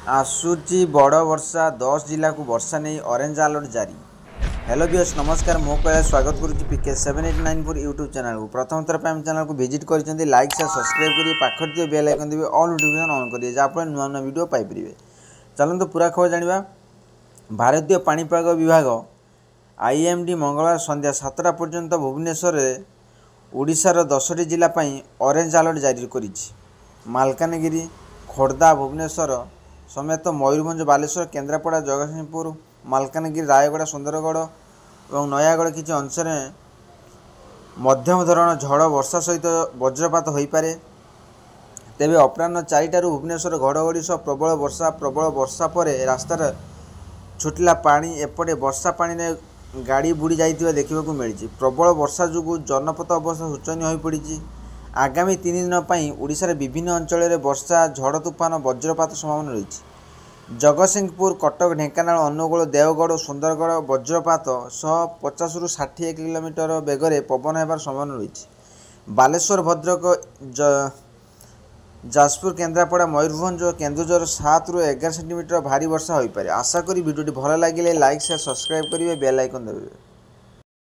आसूची बड़ वर्षा 10 जिला को वर्षा नहीं ऑरेंज अलर्ट जारी। हेलो व्यूअर्स नमस्कार मो कह स्वागत करुच्ची पीके 7894 यूट्यूब चैनल को प्रथम थर पर चैनल को विजिट कर लाइक शेयर सब्सक्राइब करिए पाखर दिए बेल आइकन देवे ऑल नोटिफिकेशन ऑन करिए जहाँफल नुआ नुआ वीडियो पाइपर। चलते पूरा खबर जाना। भारतीय पाणीपाग विभाग आईएमडी मंगलवार संध्या 7टा पर्यंत भुवनेश्वर ओडिशार 10टी जिला ऑरेंज अलर्ट जारी कर मालकानगिरी खोर्धा भुवनेश्वर समेत मयूरभंज बालेश्वर केन्द्रापड़ा जगतसिंहपुर मालकानगिरी रायगड़ा सुंदरगढ़ और नयागढ़ किसी अंचल मध्यम धरण झड़ वर्षा सहित वज्रपात हो पारे। तेबे अपराह्न 4टारू भुवनेश्वर घड़घड़ी सह प्रबल वर्षा पर रास्तार छुटिला पानी एपटे वर्षा पानी ने गाड़ी बुड़ी जाइथिबा देखिबाकू मिली। प्रबल वर्षा जोगु जनपथ अवस्था शोचनीय हो पड़ी। आगामी 3 दिन पर ओडिशार विभिन्न अंचल में वर्षा झड़ तूफान वज्रपात संभावना रही। जगतसिंहपुर कटक ढेंकानाल अनुगुल देवगढ़ और सुंदरगढ़ वज्रपात सह 50 ରୁ 60 किलोमीटर बेगर पवन होबार संभावना रही। बालेश्वर भद्रक जाजपुर केन्द्रापड़ा मयूरभंज और केन्दुझर 7 ରୁ 11 सेंटीमीटर भारी वर्षा हो पारे। आशा करी वीडियो भल लगे लाइक शेयर सब्सक्राइब करेंगे बेल आइकन देवे।